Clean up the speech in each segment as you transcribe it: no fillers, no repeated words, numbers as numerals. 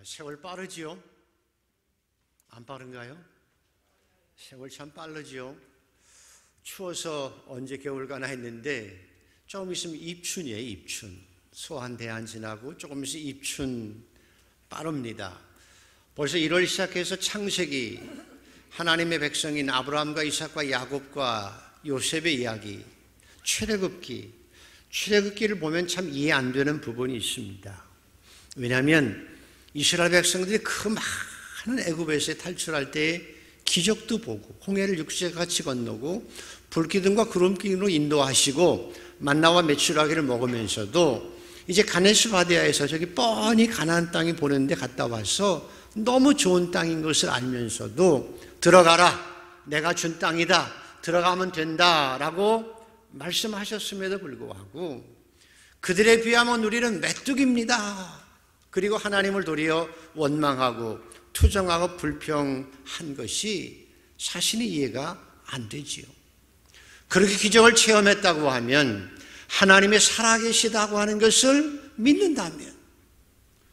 세월 빠르지요? 안 빠른가요? 세월 참 빠르지요? 추워서 언제 겨울 가나 했는데 조금 있으면 입춘이에요. 입춘. 소한 대안 지나고 조금 있으면 입춘 빠릅니다. 벌써 1월 시작해서 창세기, 하나님의 백성인 아브라함과 이삭과 야곱과 요셉의 이야기, 출애굽기를 보면 참 이해 안 되는 부분이 있습니다. 왜냐하면 이스라엘 백성들이 그 많은 애굽에서 탈출할 때 기적도 보고 홍해를 육지같이 건너고 불기둥과 구름기둥으로 인도하시고 만나와 메추라기를 먹으면서도 이제 가네스 바데아에서 저기 뻔히 가나안 땅이 보는데 갔다 와서 너무 좋은 땅인 것을 알면서도 들어가라, 내가 준 땅이다, 들어가면 된다라고 말씀하셨음에도 불구하고 그들에 비하면 우리는 메뚜기입니다. 그리고 하나님을 도리어 원망하고 투정하고 불평한 것이 사실이 이해가 안 되지요. 그렇게 기적을 체험했다고 하면 하나님의 살아계시다고 하는 것을 믿는다면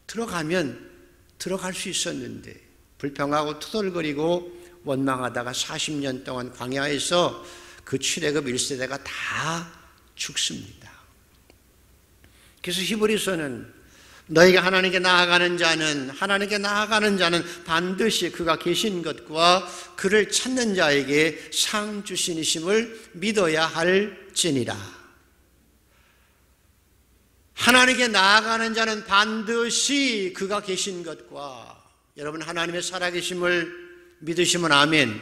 들어갈 수 있었는데 불평하고 투덜거리고 원망하다가 40년 동안 광야에서 그 출애굽 1세대가 다 죽습니다. 그래서 히브리서는 너희가 하나님께 나아가는 자는 반드시 그가 계신 것과 그를 찾는 자에게 상 주시니심을 믿어야 할지니라. 하나님께 나아가는 자는 반드시 그가 계신 것과, 여러분 하나님의 살아계심을 믿으시면 아멘.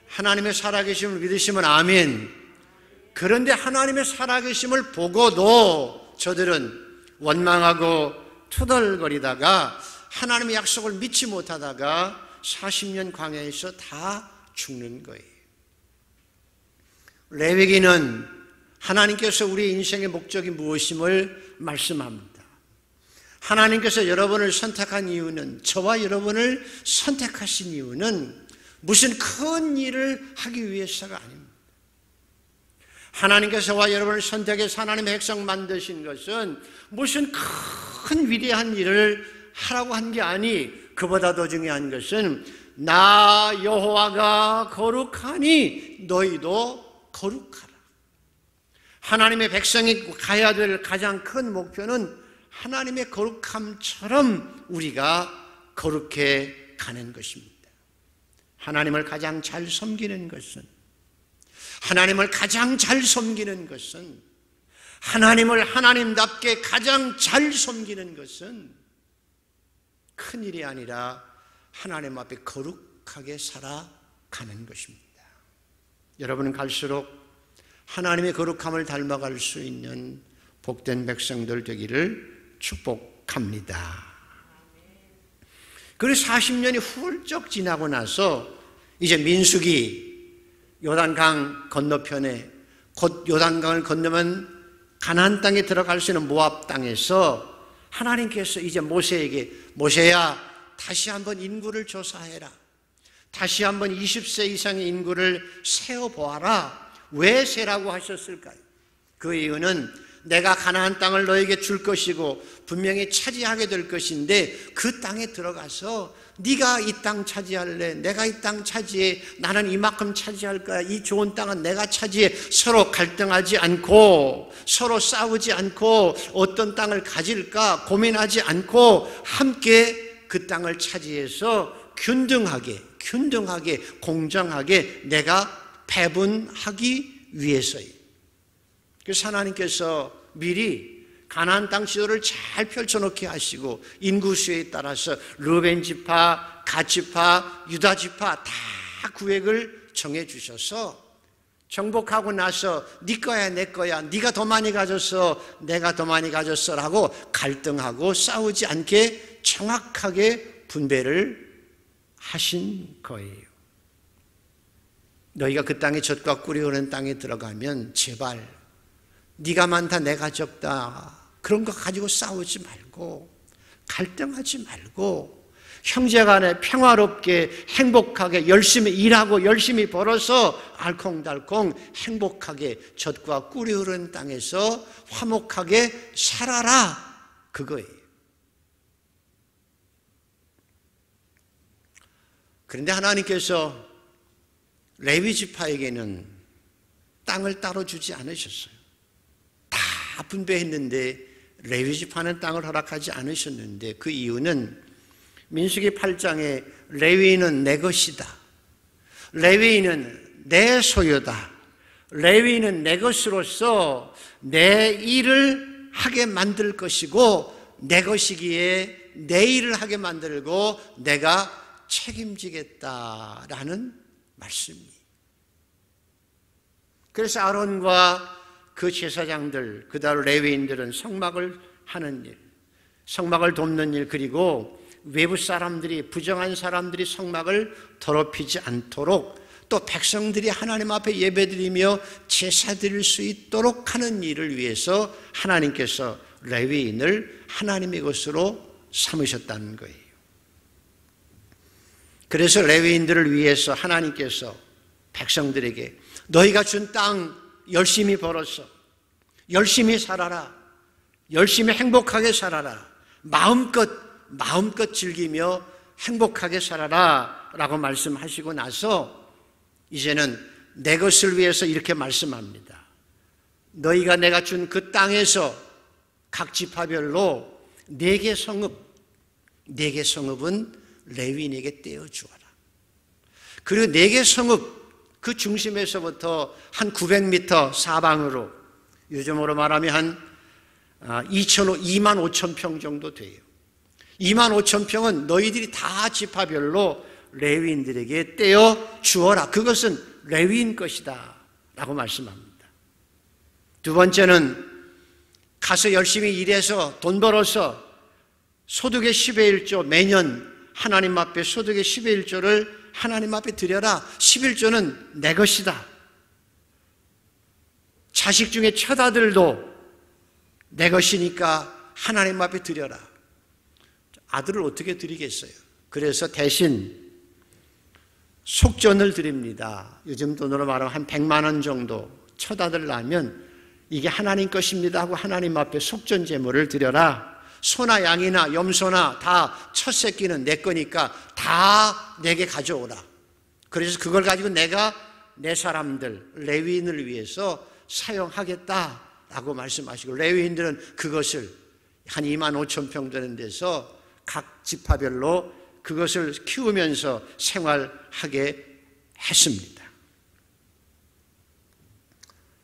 하나님의 살아계심을 믿으시면 아멘. 그런데 하나님의 살아계심을 보고도 저들은 원망하고 투덜거리다가 하나님의 약속을 믿지 못하다가 40년 광야에서 다 죽는 거예요. 레위기는 하나님께서 우리 인생의 목적이 무엇임을 말씀합니다. 하나님께서 여러분을 선택한 이유는, 저와 여러분을 선택하신 이유는 무슨 큰 일을 하기 위해서가 아닙니다. 하나님께서 저와 여러분을 선택해서 하나님의 백성 만드신 것은 무슨 큰 위대한 일을 하라고 한 게 아니, 그보다 더 중요한 것은 나 여호와가 거룩하니 너희도 거룩하라. 하나님의 백성이 가야 될 가장 큰 목표는 하나님의 거룩함처럼 우리가 거룩해 가는 것입니다. 하나님을 가장 잘 섬기는 것은, 하나님을 하나님답게 가장 잘 섬기는 것은 큰 일이 아니라 하나님 앞에 거룩하게 살아가는 것입니다. 여러분은 갈수록 하나님의 거룩함을 닮아갈 수 있는 복된 백성들 되기를 축복합니다. 그리고 40년이 훌쩍 지나고 나서 이제 민수기 요단강 건너편에, 곧 요단강을 건너면 가나안 땅에 들어갈 수 있는 모압 땅에서 하나님께서 이제 모세에게, 모세야 다시 한번 인구를 조사해라, 다시 한번 20세 이상의 인구를 세어보아라. 왜 세라고 하셨을까요? 그 이유는 내가 가나안 땅을 너에게 줄 것이고 분명히 차지하게 될 것인데 그 땅에 들어가서 네가 이 땅 차지할래, 내가 이 땅 차지해, 나는 이만큼 차지할 거야, 이 좋은 땅은 내가 차지해, 서로 갈등하지 않고 서로 싸우지 않고 어떤 땅을 가질까 고민하지 않고 함께 그 땅을 차지해서 균등하게 공정하게 내가 배분하기 위해서예요. 그래서 하나님께서 미리 가나안 땅 지도를 잘 펼쳐놓게 하시고 인구수에 따라서 르벤 지파, 갓 지파, 유다 지파 다 구획을 정해 주셔서 정복하고 나서 네 거야 내 거야, 네가 더 많이 가졌어 내가 더 많이 가졌어라고 갈등하고 싸우지 않게 정확하게 분배를 하신 거예요. 너희가 그 땅에 젖과 꿀이 흐르는 땅에 들어가면 제발 네가 많다 내가 적다 그런 거 가지고 싸우지 말고 갈등하지 말고 형제간에 평화롭게 행복하게 열심히 일하고 열심히 벌어서 알콩달콩 행복하게 젖과 꿀이 흐르는 땅에서 화목하게 살아라, 그거예요. 그런데 하나님께서 레위 지파에게는 땅을 따로 주지 않으셨어요. 다 분배했는데 레위 지파는 땅을 허락하지 않으셨는데, 그 이유는 민수기 8장에 레위인은 내 것이다, 레위인은 내 소유다, 레위인은 내 것으로서 내 일을 하게 만들 것이고 내 것이기에 내 일을 하게 만들고 내가 책임지겠다라는 말씀이. 그래서 아론과 그 제사장들, 그다음 레위인들은 성막을 하는 일, 성막을 돕는 일, 그리고 외부 사람들이, 부정한 사람들이 성막을 더럽히지 않도록, 또 백성들이 하나님 앞에 예배드리며 제사 드릴 수 있도록 하는 일을 위해서 하나님께서 레위인을 하나님의 것으로 삼으셨다는 거예요. 그래서 레위인들을 위해서 하나님께서 백성들에게 너희가 준 땅 열심히 벌어서 열심히 살아라, 열심히 행복하게 살아라, 마음껏 즐기며 행복하게 살아라 라고 말씀하시고 나서 이제는 내 것을 위해서 이렇게 말씀합니다. 너희가 내가 준 그 땅에서 각 지파별로 4개 성읍은 레위인에게 떼어주어라. 그리고 4개 성읍 그 중심에서부터 한 900m 사방으로, 요즘으로 말하면 한 2만 5천 평 정도 돼요. 2만 5천 평은 너희들이 다 지파별로 레위인들에게 떼어 주어라. 그것은 레위인 것이다 라고 말씀합니다. 두 번째는 가서 열심히 일해서 돈 벌어서 소득의 10의 1조, 매년 하나님 앞에 소득의 10의 1조를 하나님 앞에 드려라. 11조는 내 것이다. 자식 중에 첫 아들도 내 것이니까 하나님 앞에 드려라. 아들을 어떻게 드리겠어요? 그래서 대신 속전을 드립니다. 요즘 돈으로 말하면 한 100만 원 정도 첫 아들 낳으면 이게 하나님 것입니다 하고 하나님 앞에 속전 제물을 드려라. 소나 양이나 염소나 다 첫 새끼는 내 거니까 다 내게 가져오라. 그래서 그걸 가지고 내가 내 사람들 레위인을 위해서 사용하겠다라고 말씀하시고, 레위인들은 그것을 한 2만 5천 평 되는 데서 각 지파별로 그것을 키우면서 생활하게 했습니다.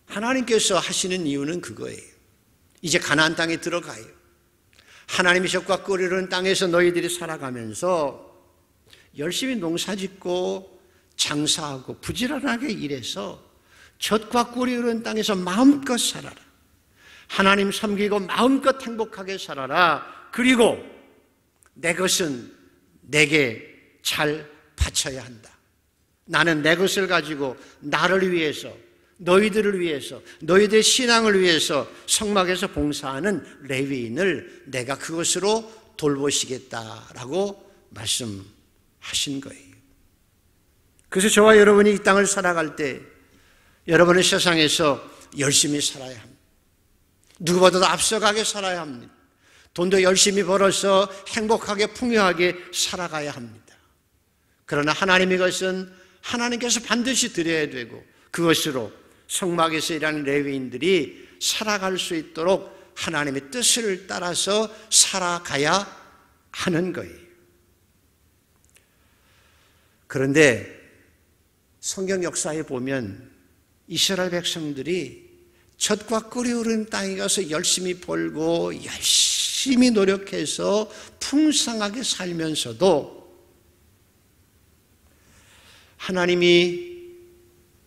하나님께서 하시는 이유는 그거예요. 이제 가나안 땅에 들어가요. 하나님이 젖과 꿀이 흐르는 땅에서 너희들이 살아가면서 열심히 농사짓고 장사하고 부지런하게 일해서 젖과 꿀이 흐르는 땅에서 마음껏 살아라. 하나님 섬기고 마음껏 행복하게 살아라. 그리고 내 것은 내게 잘 바쳐야 한다. 나는 내 것을 가지고 나를 위해서, 너희들을 위해서, 너희들의 신앙을 위해서 성막에서 봉사하는 레위인을 내가 그것으로 돌보시겠다라고 말씀하신 거예요. 그래서 저와 여러분이 이 땅을 살아갈 때 여러분은 세상에서 열심히 살아야 합니다. 누구보다도 앞서가게 살아야 합니다. 돈도 열심히 벌어서 행복하게 풍요하게 살아가야 합니다. 그러나 하나님의 것은 하나님께서 반드시 드려야 되고 그것으로 성막에서 일하는 레위인들이 살아갈 수 있도록 하나님의 뜻을 따라서 살아가야 하는 거예요. 그런데 성경 역사에 보면 이스라엘 백성들이 젖과 꿀이 흐르는 땅에 가서 열심히 벌고 열심히 노력해서 풍성하게 살면서도 하나님이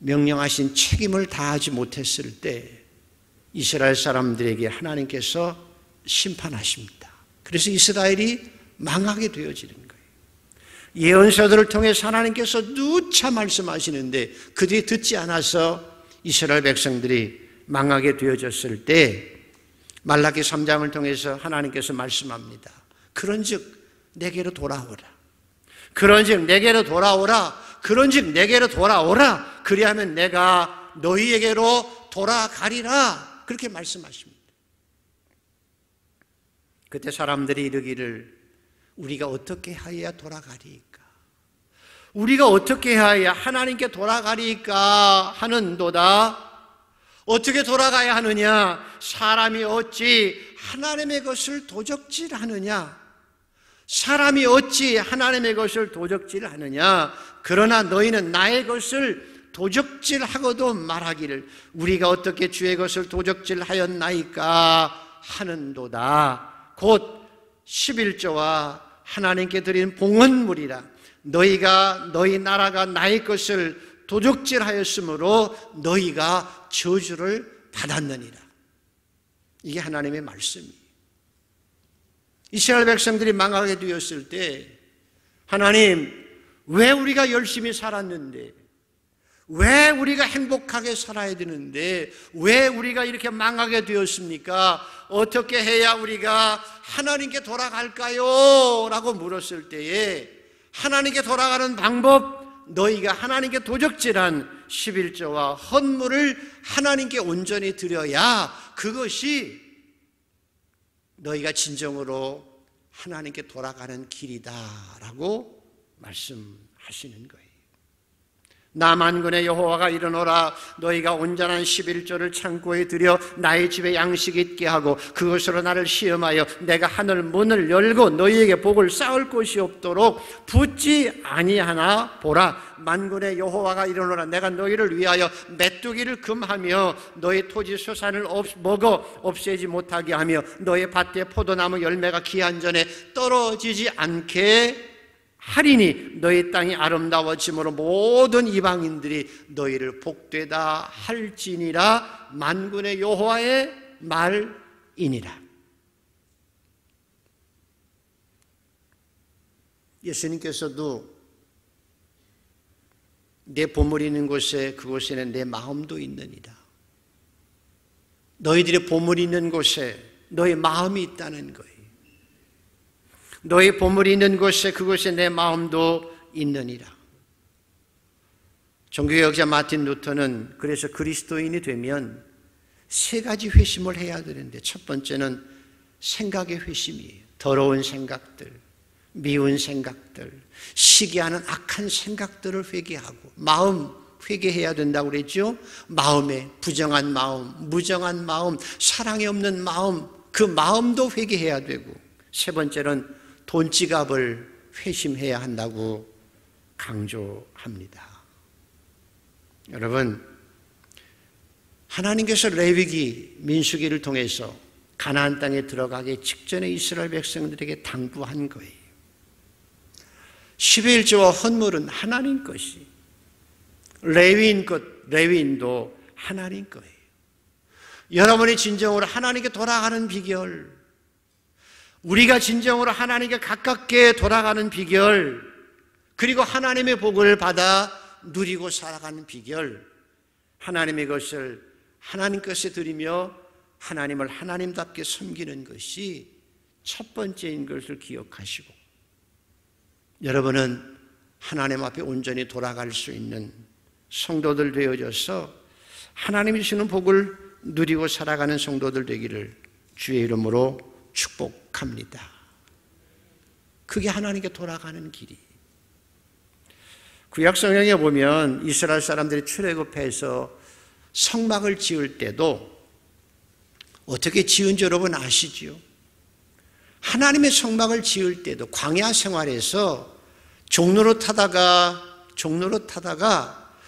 명령하신 책임을 다하지 못했을 때 이스라엘 사람들에게 하나님께서 심판하십니다. 그래서 이스라엘이 망하게 되어지는 거예요. 예언서들을 통해서 하나님께서 누차 말씀하시는데 그들이 듣지 않아서 이스라엘 백성들이 망하게 되어졌을 때 말라기 3장을 통해서 하나님께서 말씀합니다. 그런즉 내게로 돌아오라. 그런즉 내게로 돌아오라. 그런즉 내게로 돌아오라. 그리하면 내가 너희에게로 돌아가리라. 그렇게 말씀하십니다. 그때 사람들이 이르기를 우리가 어떻게 하여야 돌아가리까? 우리가 어떻게 해야 하나님께 돌아가리까 하는도다. 어떻게 돌아가야 하느냐? 사람이 어찌 하나님의 것을 도적질하느냐? 사람이 어찌 하나님의 것을 도적질하느냐? 그러나 너희는 나의 것을 도적질하고도 말하기를 우리가 어떻게 주의 것을 도적질하였나이까 하는도다. 곧 11조와 하나님께 드린 봉헌물이라. 너희가 너희 나라가 나의 것을 도적질하였으므로 너희가 저주를 받았느니라. 이게 하나님의 말씀이에요. 이스라엘 백성들이 망하게 되었을 때 하나님, 왜 우리가 열심히 살았는데, 왜 우리가 행복하게 살아야 되는데 왜 우리가 이렇게 망하게 되었습니까? 어떻게 해야 우리가 하나님께 돌아갈까요? 라고 물었을 때에 하나님께 돌아가는 방법, 너희가 하나님께 도적질한 11조와 헌물을 하나님께 온전히 드려야 그것이 너희가 진정으로 하나님께 돌아가는 길이다라고 말씀하시는 거예요. 나 만군의 여호와가 이르노라. 너희가 온전한 11조를 창고에 들여 나의 집에 양식이 있게 하고 그것으로 나를 시험하여 내가 하늘 문을 열고 너희에게 복을 쌓을 곳이 없도록 붙지 아니하나 보라. 만군의 여호와가 이르노라. 내가 너희를 위하여 메뚜기를 금하며 너희 토지 소산을 먹어 없애지 못하게 하며 너희 밭에 포도나무 열매가 기한 전에 떨어지지 않게 하리니 너희 땅이 아름다워짐으로 모든 이방인들이 너희를 복되다 할지니라. 만군의 여호와의 말이니라. 예수님께서도 내 보물이 있는 곳에 그곳에는 내 마음도 있느니라. 너희들의 보물이 있는 곳에 너희 마음이 있다는 거예요. 너희 보물이 있는 곳에 그곳에 내 마음도 있느니라. 종교개혁자 마틴 루터는 그래서 그리스도인이 되면 세 가지 회심을 해야 되는데 첫 번째는 생각의 회심이에요. 더러운 생각들, 미운 생각들, 시기하는 악한 생각들을 회개하고 마음 회개해야 된다고 그랬죠. 마음에 부정한 마음, 무정한 마음, 사랑이 없는 마음, 그 마음도 회개해야 되고 세 번째는 돈지갑을 회심해야 한다고 강조합니다. 여러분, 하나님께서 레위기, 민수기를 통해서 가나안 땅에 들어가기 직전에 이스라엘 백성들에게 당부한 거예요. 11조와 헌물은 하나님 것이, 레위인도 하나님 거예요. 여러분이 진정으로 하나님께 돌아가는 비결, 우리가 진정으로 하나님께 가깝게 돌아가는 비결, 그리고 하나님의 복을 받아 누리고 살아가는 비결, 하나님의 것을 하나님 것에 드리며 하나님을 하나님답게 섬기는 것이 첫 번째인 것을 기억하시고 여러분은 하나님 앞에 온전히 돌아갈 수 있는 성도들 되어져서 하나님이 주시는 복을 누리고 살아가는 성도들 되기를 주의 이름으로 축복합니다. 그게 하나님께 돌아가는 길이. 구약 성경에 보면 이스라엘 사람들이 출애굽해서 성막을 지을 때도 어떻게 지은지 여러분 아시지요? 하나님의 성막을 지을 때도 광야 생활에서 종로로 타다가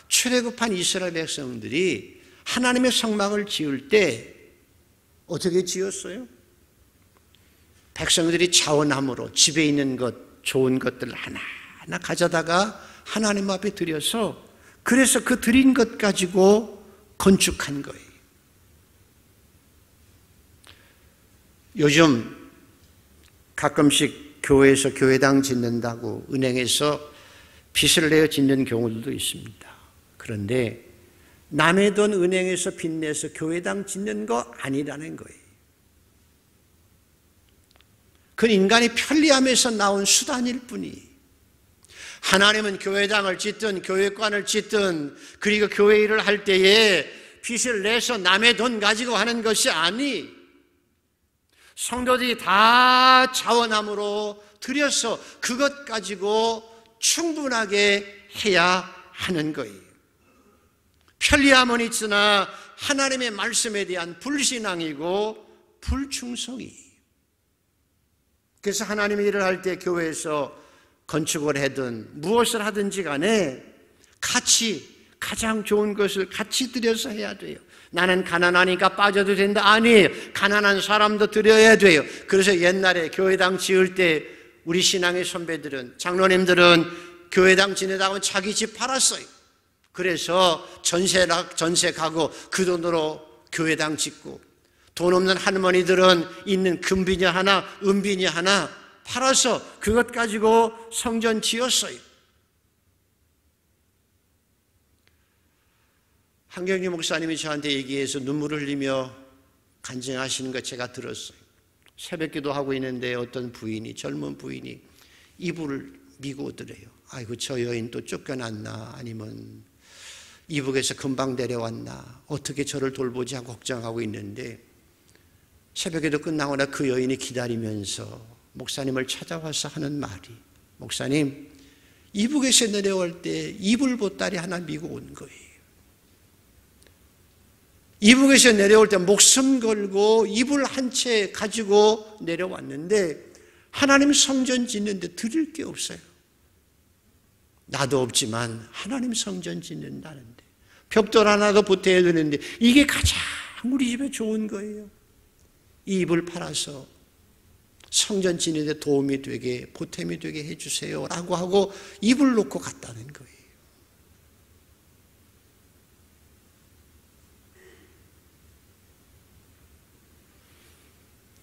출애굽한 이스라엘 백성들이 하나님의 성막을 지을 때 어떻게 지었어요? 백성들이 자원함으로 집에 있는 것, 좋은 것들 하나하나 가져다가 하나님 앞에 드려서 그래서 그 드린 것 가지고 건축한 거예요. 요즘 가끔씩 교회에서 교회당 짓는다고 은행에서 빚을 내어 짓는 경우들도 있습니다. 그런데 남의 돈 은행에서 빚내서 교회당 짓는 거 아니라는 거예요. 그건 인간이 편리함에서 나온 수단일 뿐이에요. 하나님은 교회당을 짓든 교회관을 짓든 그리고 교회 일을 할 때에 빚을 내서 남의 돈 가지고 하는 것이 아니, 성도들이 다 자원함으로 들여서 그것 가지고 충분하게 해야 하는 거예요. 편리함은 있으나 하나님의 말씀에 대한 불신앙이고 불충성이. 그래서 하나님의 일을 할 때 교회에서 건축을 하든 무엇을 하든지 간에 같이 가장 좋은 것을 같이 드려서 해야 돼요. 나는 가난하니까 빠져도 된다. 아니에요. 가난한 사람도 드려야 돼요. 그래서 옛날에 교회당 지을 때 우리 신앙의 선배들은, 장로님들은 교회당 지내다 보면 자기 집 팔았어요. 그래서 전세 가고 그 돈으로 교회당 짓고, 돈 없는 할머니들은 있는 금비녀 하나, 은비녀 하나 팔아서 그것 가지고 성전 지었어요. 한경규 목사님이 저한테 얘기해서 눈물을 흘리며 간증하시는 거 제가 들었어요. 새벽기도 하고 있는데 어떤 부인이, 젊은 부인이 이불을 미고 오더래요. 아이고, 저 여인 또 쫓겨났나, 아니면 이북에서 금방 내려왔나, 어떻게 저를 돌보지 하고 걱정하고 있는데, 새벽기도 끝나고 나 그 여인이 기다리면서 목사님을 찾아와서 하는 말이, 목사님, 이북에서 내려올 때 이불 보따리 하나 미고 온 거예요. 이북에서 내려올 때 목숨 걸고 이불 한 채 가지고 내려왔는데 하나님 성전 짓는데 드릴 게 없어요. 나도 없지만 하나님 성전 짓는다는데 벽돌 하나도 보태야 되는데 이게 가장 우리 집에 좋은 거예요. 이 이불 팔아서 성전 짓는데 도움이 되게, 보탬이 되게 해주세요 라고 하고 이불 놓고 갔다는 거예요.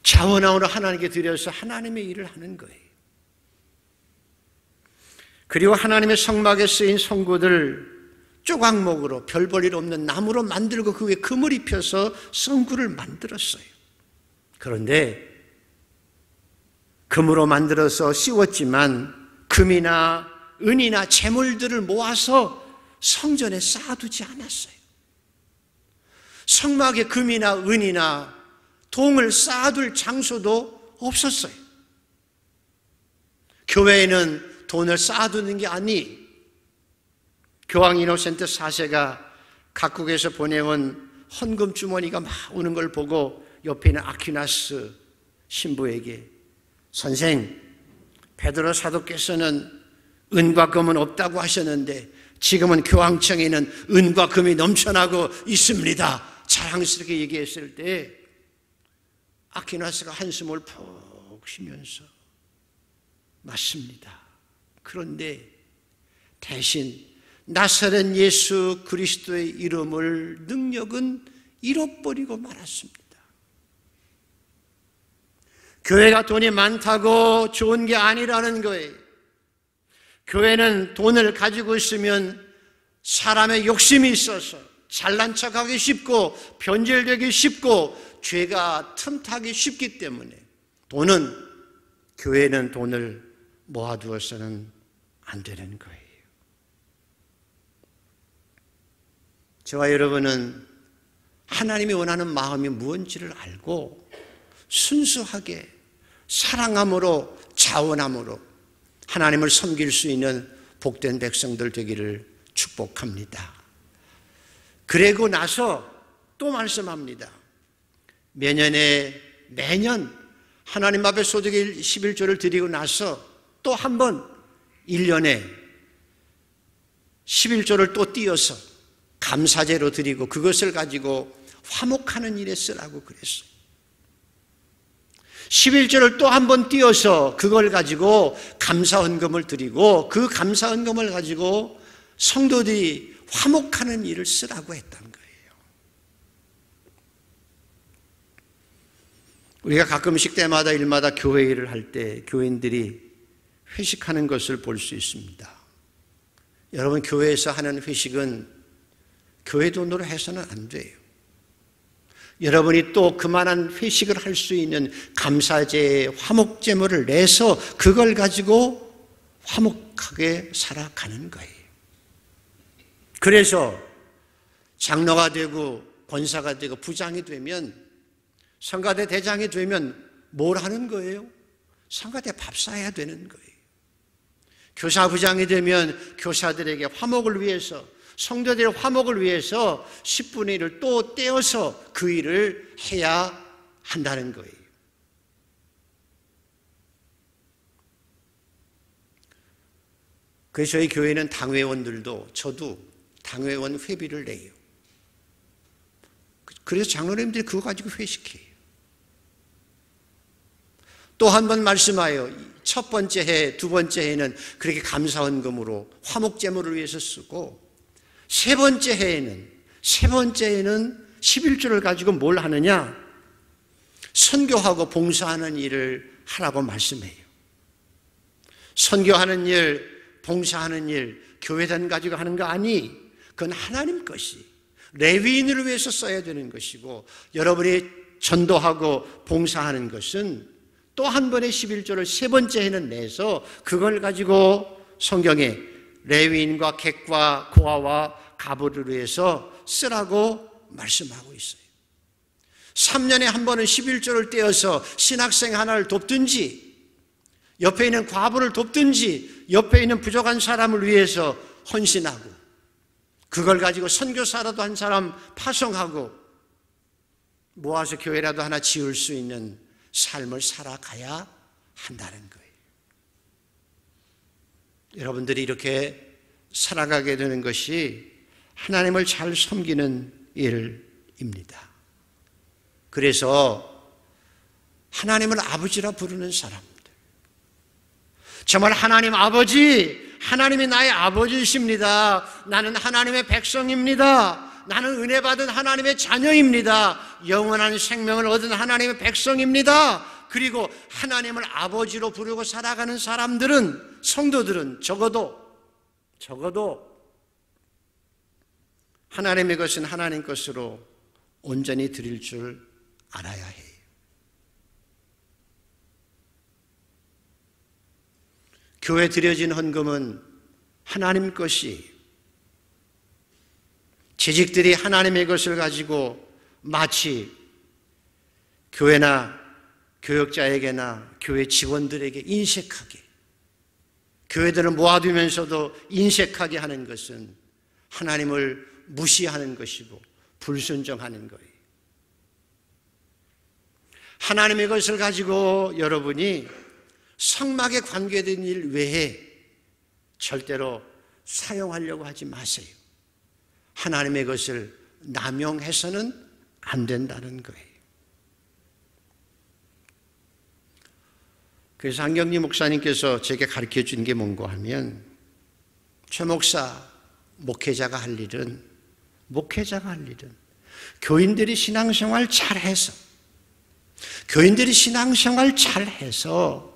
자원함으로 하나님께 드려서 하나님의 일을 하는 거예요. 그리고 하나님의 성막에 쓰인 성구들 조각목으로 별 볼 일 없는 나무로 만들고 그 위에 금을 입혀서 성구를 만들었어요. 그런데 금으로 만들어서 씌웠지만 금이나 은이나 재물들을 모아서 성전에 쌓아두지 않았어요. 성막에 금이나 은이나 동을 쌓아둘 장소도 없었어요. 교회에는 돈을 쌓아두는 게 아니, 교황 이노센트 4세가 각국에서 보내온 헌금 주머니가 막 오는 걸 보고 옆에 있는 아퀴나스 신부에게, 선생, 베드로 사도께서는 은과 금은 없다고 하셨는데 지금은 교황청에는 은과 금이 넘쳐나고 있습니다, 자랑스럽게 얘기했을 때 아퀴나스가 한숨을 푹 쉬면서, 맞습니다. 그런데 대신 나사렛 예수 그리스도의 이름을, 능력은 잃어버리고 말았습니다. 교회가 돈이 많다고 좋은 게 아니라는 거예요. 교회는 돈을 가지고 있으면 사람의 욕심이 있어서 잘난 척하기 쉽고 변절되기 쉽고 죄가 틈타기 쉽기 때문에 교회는 돈을 모아두어서는 안 되는 거예요. 저와 여러분은 하나님이 원하는 마음이 무엇인지를 알고 순수하게 사랑함으로, 자원함으로 하나님을 섬길 수 있는 복된 백성들 되기를 축복합니다. 그리고 나서 또 말씀합니다. 매년 하나님 앞에 소득의 11조를 드리고 나서 또 한 번 1년에 11조를 또 띄어서 감사제로 드리고 그것을 가지고 화목하는 일에 쓰라고 그랬어요. 11조를 또 한 번 띄어서 그걸 가지고 감사헌금을 드리고 그 감사헌금을 가지고 성도들이 화목하는 일을 쓰라고 했다는 거예요. 우리가 가끔씩 때마다 일마다 교회 일을 할 때 교인들이 회식하는 것을 볼 수 있습니다. 여러분, 교회에서 하는 회식은 교회 돈으로 해서는 안 돼요. 여러분이 또 그만한 회식을 할 수 있는 감사제, 화목제물을 내서 그걸 가지고 화목하게 살아가는 거예요. 그래서 장로가 되고 권사가 되고 부장이 되면, 성가대 대장이 되면 뭘 하는 거예요? 성가대 밥 사야 되는 거예요. 교사부장이 되면 교사들에게 화목을 위해서, 성도들의 화목을 위해서 10분의 1을 또 떼어서 그 일을 해야 한다는 거예요. 그래서 저희 교회는 당회원들도, 저도 당회원 회비를 내요. 그래서 장로님들이 그거 가지고 회식해요. 또 한 번 말씀하여 첫 번째 해, 두 번째 해는 그렇게 감사헌금으로 화목제물을 위해서 쓰고, 세 번째 해에는 11조를 가지고 뭘 하느냐? 선교하고 봉사하는 일을 하라고 말씀해요. 선교하는 일, 봉사하는 일, 교회단 가지고 하는 거 아니, 그건 하나님 것이 레위인을 위해서 써야 되는 것이고, 여러분이 전도하고 봉사하는 것은 또 한 번의 11조를 세 번째 해는 내서 그걸 가지고 성경에 레위인과 객과 고아와 가부를 위해서 쓰라고 말씀하고 있어요. 3년에 한 번은 11조를 떼어서 신학생 하나를 돕든지, 옆에 있는 과부를 돕든지, 옆에 있는 부족한 사람을 위해서 헌신하고, 그걸 가지고 선교사라도 한 사람 파송하고 모아서 교회라도 하나 지을 수 있는 삶을 살아가야 한다는 거예요. 여러분들이 이렇게 살아가게 되는 것이 하나님을 잘 섬기는 일입니다. 그래서 하나님을 아버지라 부르는 사람들, 정말 하나님 아버지, 하나님이 나의 아버지이십니다. 나는 하나님의 백성입니다. 나는 은혜 받은 하나님의 자녀입니다. 영원한 생명을 얻은 하나님의 백성입니다. 그리고 하나님을 아버지로 부르고 살아가는 사람들은, 성도들은 적어도 하나님의 것은 하나님 것으로 온전히 드릴 줄 알아야 해요. 교회 드려진 헌금은 하나님 것이, 재직들이 하나님의 것을 가지고 마치 교회나 교역자에게나 교회 직원들에게 인색하게, 교회들을 모아두면서도 인색하게 하는 것은 하나님을 무시하는 것이고 불순종하는 거예요. 하나님의 것을 가지고 여러분이 성막에 관계된 일 외에 절대로 사용하려고 하지 마세요. 하나님의 것을 남용해서는 안 된다는 거예요. 그래서 한경리 목사님께서 제게 가르쳐 준 게 뭔가 하면, 최 목사, 목회자가 할 일은 교인들이 신앙생활 잘해서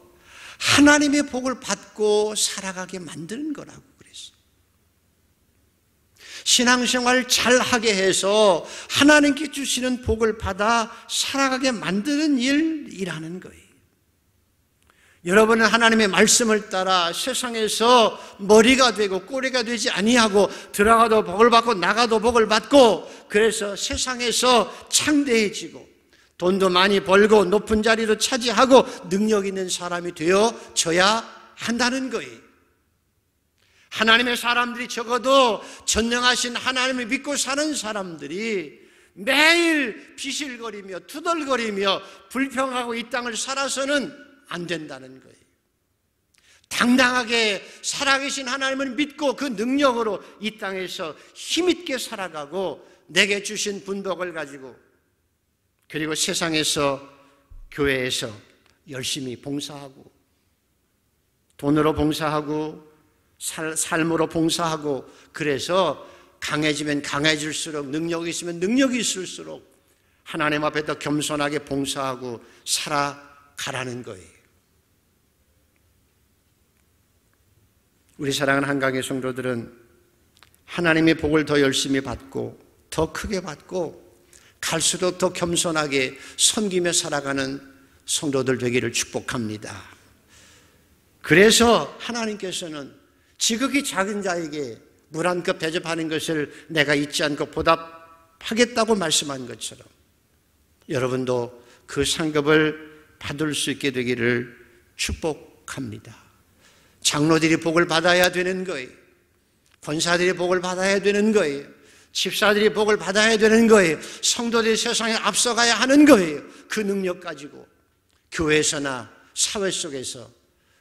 하나님의 복을 받고 살아가게 만드는 거라고 그랬어요. 신앙생활 잘하게 해서 하나님께 주시는 복을 받아 살아가게 만드는 일이라는 거예요. 여러분은 하나님의 말씀을 따라 세상에서 머리가 되고 꼬리가 되지 아니하고, 들어가도 복을 받고 나가도 복을 받고, 그래서 세상에서 창대해지고 돈도 많이 벌고 높은 자리도 차지하고 능력 있는 사람이 되어져야 한다는 거예요. 하나님의 사람들이, 적어도 전능하신 하나님을 믿고 사는 사람들이 매일 비실거리며 투덜거리며 불평하고 이 땅을 살아서는 안 된다는 거예요. 당당하게 살아계신 하나님을 믿고 그 능력으로 이 땅에서 힘있게 살아가고, 내게 주신 분복을 가지고, 그리고 세상에서, 교회에서 열심히 봉사하고, 돈으로 봉사하고, 삶으로 봉사하고, 그래서 강해지면 강해질수록, 능력이 있으면 능력이 있을수록 하나님 앞에 더 겸손하게 봉사하고 살아가라는 거예요. 우리 사랑하는 한강의 성도들은 하나님의 복을 더 열심히 받고 더 크게 받고 갈수록 더 겸손하게 섬기며 살아가는 성도들 되기를 축복합니다. 그래서 하나님께서는 지극히 작은 자에게 물 한 컵 대접하는 것을 내가 잊지 않고 보답하겠다고 말씀한 것처럼 여러분도 그 상급을 받을 수 있게 되기를 축복합니다. 장로들이 복을 받아야 되는 거예요. 권사들이 복을 받아야 되는 거예요. 집사들이 복을 받아야 되는 거예요. 성도들이 세상에 앞서가야 하는 거예요. 그 능력 가지고 교회에서나 사회 속에서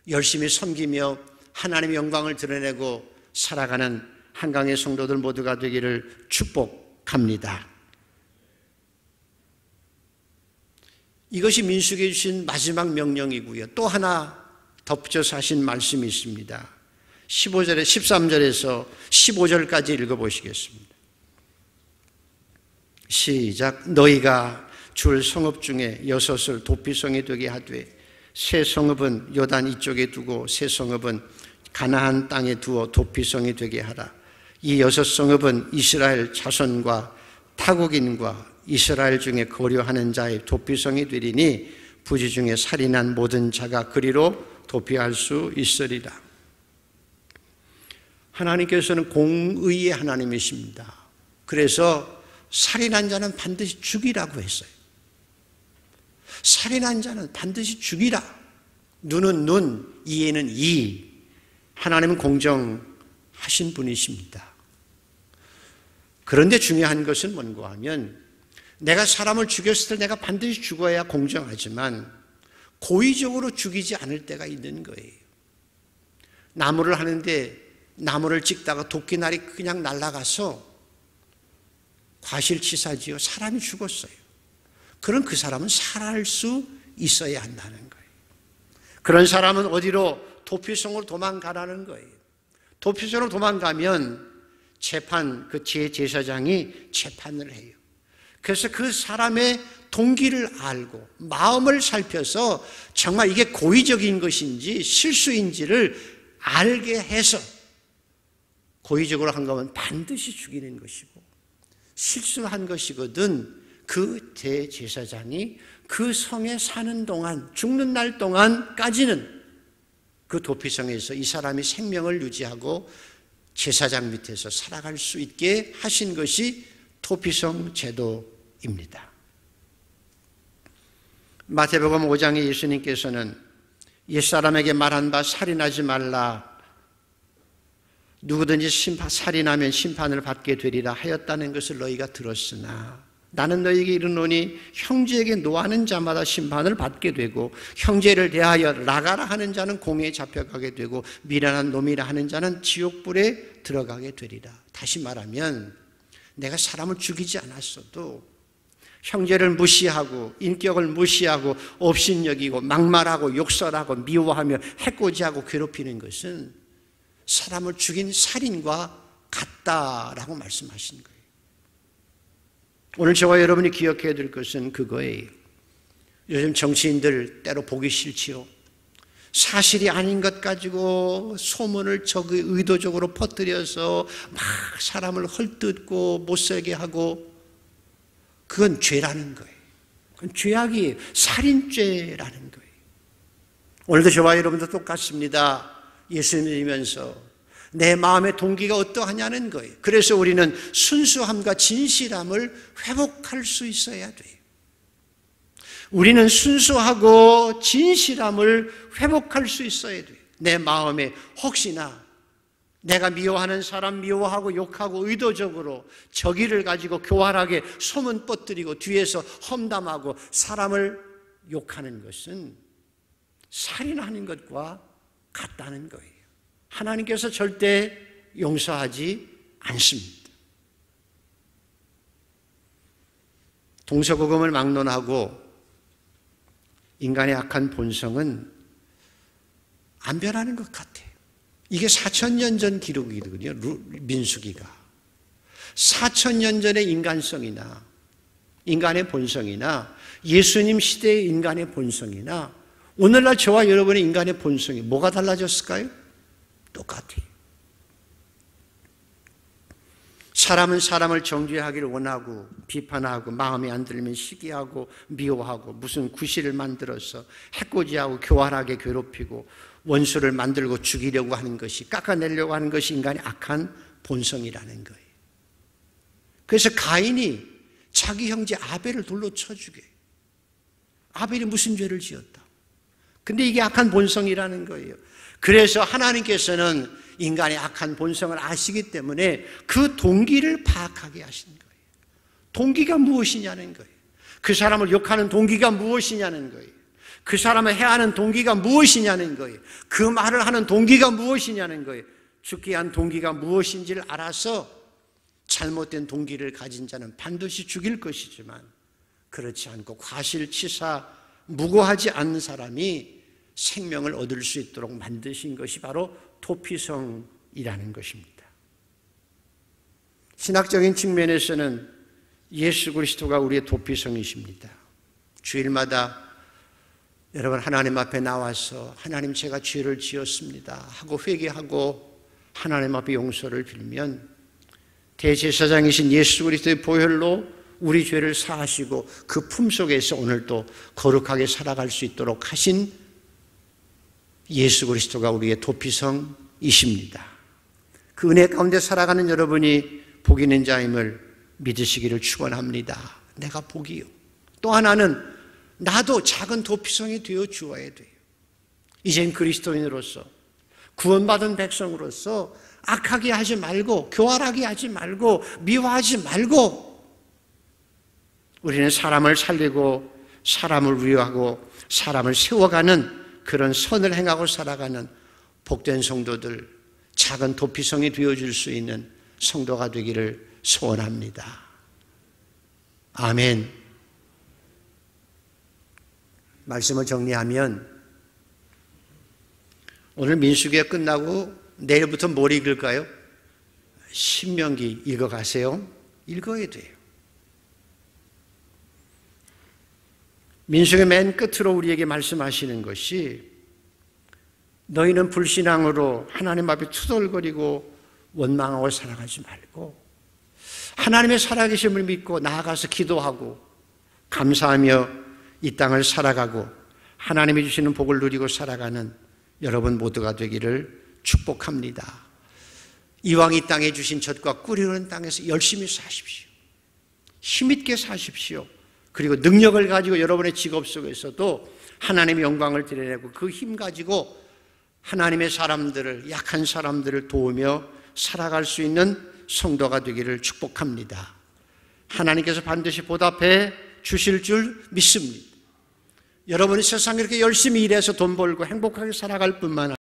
열심히 섬기며 하나님의 영광을 드러내고 살아가는 한강의 성도들 모두가 되기를 축복합니다. 이것이 민수기에 주신 마지막 명령이고요. 또 하나 덧붙여서 하신 말씀이 있습니다. 15절에 13절에서 15절까지 읽어보시겠습니다. 시작. 너희가 줄 성읍 중에 6을 도피성이 되게 하되 세 성읍은 요단 이쪽에 두고 세 성읍은 가나안 땅에 두어 도피성이 되게 하라. 이 6성읍은 이스라엘 자손과 타국인과 이스라엘 중에 거류하는 자의 도피성이 되리니 부지 중에 살인한 모든 자가 그리로 도피할 수 있으리라. 하나님께서는 공의의 하나님이십니다. 그래서 살인한 자는 반드시 죽이라고 했어요. 살인한 자는 반드시 죽이라. 눈은 눈, 이에는 이. 하나님은 공정하신 분이십니다. 그런데 중요한 것은 뭔가 하면 내가 사람을 죽였을 때 내가 반드시 죽어야 공정하지만 고의적으로 죽이지 않을 때가 있는 거예요. 나무를 하는데 나무를 찍다가 도끼날이 그냥 날아가서 과실치사지요. 사람이 죽었어요. 그럼 그 사람은 살아날 수 있어야 한다는 거예요. 그런 사람은 어디로? 도피성으로 도망가라는 거예요. 도피성으로 도망가면 그 제사장이 재판을 해요. 그래서 그 사람의 동기를 알고 마음을 살펴서 정말 이게 고의적인 것인지 실수인지를 알게 해서 고의적으로 한 거면 반드시 죽이는 것이고 실수한 것이거든 그 대제사장이 그 성에 사는 동안 죽는 날 동안까지는 그 도피성에서 이 사람이 생명을 유지하고 제사장 밑에서 살아갈 수 있게 하신 것이 도피성 제도입니다. 마태복음 5장에 예수님께서는 옛사람에게 말한 바 살인하지 말라, 누구든지 살인하면 심판을 받게 되리라 하였다는 것을 너희가 들었으나 나는 너희에게 이르노니 형제에게 노하는 자마다 심판을 받게 되고 형제를 대하여 나가라 하는 자는 공회에 잡혀가게 되고 미련한 놈이라 하는 자는 지옥불에 들어가게 되리라. 다시 말하면 내가 사람을 죽이지 않았어도 형제를 무시하고 인격을 무시하고 업신여기고 막말하고 욕설하고 미워하며 해코지하고 괴롭히는 것은 사람을 죽인 살인과 같다라고 말씀하신 거예요. 오늘 저와 여러분이 기억해야 될 것은 그거예요. 요즘 정치인들 때로 보기 싫지요. 사실이 아닌 것 가지고 소문을 의도적으로 퍼뜨려서 막 사람을 헐뜯고 못살게 하고 그건 죄라는 거예요. 그건 죄악이에요. 살인죄라는 거예요. 오늘도 저와 여러분도 똑같습니다. 예수 믿으면서 내 마음의 동기가 어떠하냐는 거예요. 그래서 우리는 순수함과 진실함을 회복할 수 있어야 돼요. 우리는 순수하고 진실함을 회복할 수 있어야 돼요. 내 마음에 혹시나 내가 미워하는 사람 미워하고 욕하고 의도적으로 저기를 가지고 교활하게 소문 뻗뜨리고 뒤에서 험담하고 사람을 욕하는 것은 살인하는 것과 같다는 거예요. 하나님께서 절대 용서하지 않습니다. 동서고금을 막론하고 인간의 악한 본성은 안 변하는 것 같아요. 이게 4,000년 전 기록이거든요. 민수기가 4,000년 전의 인간성이나 인간의 본성이나 예수님 시대의 인간의 본성이나 오늘날 저와 여러분의 인간의 본성이 뭐가 달라졌을까요? 똑같아요. 사람은 사람을 정죄하기를 원하고 비판하고 마음에 안 들면 시기하고 미워하고 무슨 구실을 만들어서 해코지하고 교활하게 괴롭히고 원수를 만들고 죽이려고 하는 것이 깎아내려고 하는 것이 인간의 악한 본성이라는 거예요. 그래서 가인이 자기 형제 아벨을 돌로 쳐 죽여요. 아벨이 무슨 죄를 지었다. 근데 이게 악한 본성이라는 거예요. 그래서 하나님께서는 인간의 악한 본성을 아시기 때문에 그 동기를 파악하게 하신 거예요. 동기가 무엇이냐는 거예요. 그 사람을 욕하는 동기가 무엇이냐는 거예요. 그 사람을 해하는 동기가 무엇이냐는 거예요. 그 말을 하는 동기가 무엇이냐는 거예요. 죽게 한 동기가 무엇인지를 알아서 잘못된 동기를 가진 자는 반드시 죽일 것이지만 그렇지 않고 과실치사 무고하지 않는 사람이 생명을 얻을 수 있도록 만드신 것이 바로 도피성이라는 것입니다. 신학적인 측면에서는 예수 그리스도가 우리의 도피성이십니다. 주일마다 여러분 하나님 앞에 나와서 하나님 제가 죄를 지었습니다 하고 회개하고 하나님 앞에 용서를 빌면 대제사장이신 예수 그리스도의 보혈로 우리 죄를 사하시고 그 품속에서 오늘도 거룩하게 살아갈 수 있도록 하신 예수 그리스도가 우리의 도피성이십니다. 그 은혜 가운데 살아가는 여러분이 복 있는 자임을 믿으시기를 축원합니다. 내가 복이요. 또 하나는 나도 작은 도피성이 되어 주어야 돼요. 이젠 그리스도인으로서 구원받은 백성으로서 악하게 하지 말고 교활하게 하지 말고 미워하지 말고 우리는 사람을 살리고 사람을 위로하고 사람을 세워가는 그런 선을 행하고 살아가는 복된 성도들, 작은 도피성이 되어줄 수 있는 성도가 되기를 소원합니다. 아멘. 말씀을 정리하면 오늘 민수기가 끝나고 내일부터 뭘 읽을까요? 신명기 읽어가세요. 읽어야 돼요. 민수기 맨 끝으로 우리에게 말씀하시는 것이 너희는 불신앙으로 하나님 앞에 투덜거리고 원망하고 살아가지 말고 하나님의 살아계심을 믿고 나아가서 기도하고 감사하며 이 땅을 살아가고 하나님이 주시는 복을 누리고 살아가는 여러분 모두가 되기를 축복합니다. 이왕 이 땅에 주신 젖과 꿀이 흐르는 땅에서 열심히 사십시오. 힘있게 사십시오. 그리고 능력을 가지고 여러분의 직업 속에서도 하나님의 영광을 드러내고 그 힘 가지고 하나님의 사람들을, 약한 사람들을 도우며 살아갈 수 있는 성도가 되기를 축복합니다. 하나님께서 반드시 보답해 주실 줄 믿습니다. 여러분이 세상에 이렇게 열심히 일해서 돈 벌고 행복하게 살아갈 뿐만 아니라